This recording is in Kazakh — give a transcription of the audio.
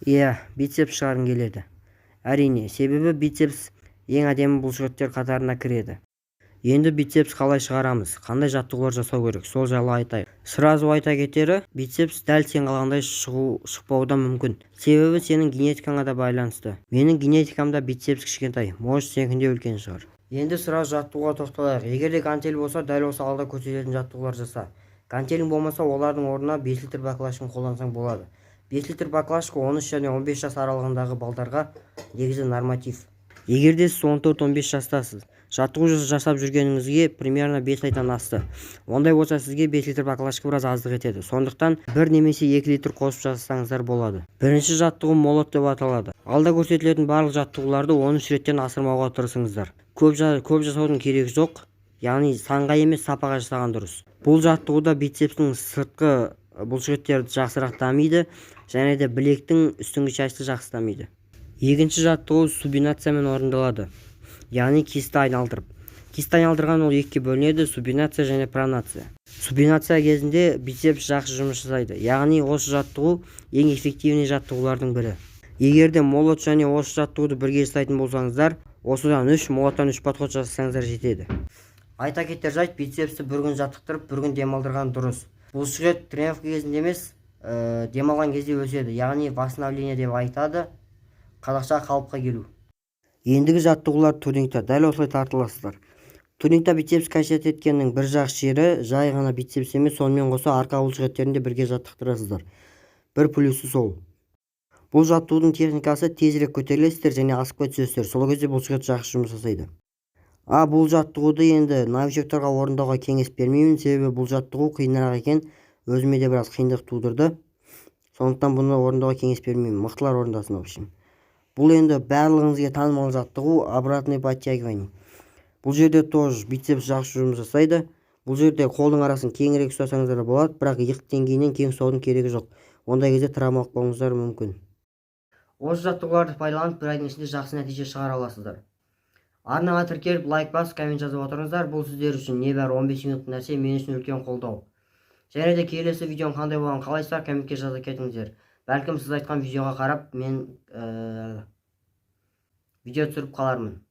Иә, бицепс шығарғым келеді. Әрине, себебі бицепс ең әдемі бұлшықеттер қатарына кіреді. Енді бицепс қалай шығарамыз, қандай жаттығулар жасау керек, сол жайлы айтайық. Сразу айта кетері, бицепс дәл сен қалғандай шықпауы да мүмкін. Себебі сенің генетикаңа да байланысты. Менің генетикамда бицепс кішкентай, может сенікінде үлкен шығар. Енді сразу жаттығуға тоқталайық. Егер де гантель болса, дәл осы алда көрсететін жаттығулар жаса. Гантелің болмаса, олардың орнына 5 литр баклашканы қолдансаң болады. 5 литр баклашка 13 және 15 жас аралығындағы балдарға негізі норматив. Егер де сіз 14-15 жастасыз, жаттығу жасап жүргеніңізге примерно 5 айдан асты. Ондай болса сізге 5 литр баклашка біраз аздық етеді. Сондықтан 1 немесе 2 литр қосып жасасаңыздар болады. Бірінші жаттығу молот деп аталады. Алда көрсетілетін барлық жаттығуларды 13 реттен асырмауға тырысыңыздар. Көп жасаудың керегі жоқ, яғни санға емес сапаға жасаған дұрыс. Бұл жаттығуда бицепстің сыртқы бұлшықеттері жақсырақ дамиды, және де білектің үстіңгі шашты жақсы дамиды. Екінші жаттығу субинациямен орындалады, яғни кесті айналдырып. Кесті айналдырған ол екіге бөлінеді: субинация және пронация. Субинация кезінде бицепс жақсы жұмыс жасайды, яғни осы жаттығу ең эффективный жаттығулардың бірі. Егер де молот және осы жаттығуды бірге жасайтын болсаңыздар, осыдан молоттан 3 подход жасасаңыздар жетеді. Айта кетер жайт, бицепсті бір күн жаттықтырып, бір күн демалдырған дұрыс. Бұлшықет тренировка кезінде емес, демалған кезде өседі, яғни восстановление деп айтады, қазақша қалыпқа келу. Ендігі жаттығулар тунингта. Дәл осылай тартыласыздар. Тунингта бицепс қасиет еткеннің бір жақсы жері жай ғана бицепс емес, сонымен қоса арқа бұлшықеттерін де бірге жаттықтырасыздар. Бір плюсы сол. Бұл жаттығудың техникасы тезірек көтерілесіздер және асықпай түсесіздер. Сол кезде бұлшықет жақсы жұмыс жасайды. Бұл жаттығуды енді новичоктарға орындауға кеңес бермеймін, себебі бұл жаттығу қиынырақ екен, өзіме де біраз қиындық тудырды. Сондықтан бұны орындауға кеңес бермеймін. Мықтылар орындасын, в общем. Бұл енді барлығыңызға танымал жаттығу обратный подтягивание. Бұл жерде тоже бицепс жақсы жұмыс жасайды. Бұл жерде қолдың арасын кеңірек ұстасаңыздар болады, бірақ иық деңгейінен кең ұстаудың керегі жоқ. Ондай кезде травмалық болуыңыздар мүмкін. Осы жаттығуларды пайдаланып бір айдың ішінде жақсы нәтиже шығара аласыздар. Арнаға тіркеліп, лайк басып, коммент жазып отырыңыздар. Бұл сіздер үшін небәрі 15 минут нәрсе, мен үшін үлкен қолдау. Және де келесі видеоның қандай болғанын қалайсыздар, комментке жазып кетіңіздер. Бәлкім сіз айтқан видеоға қарап мен видео түсіріп қалармын.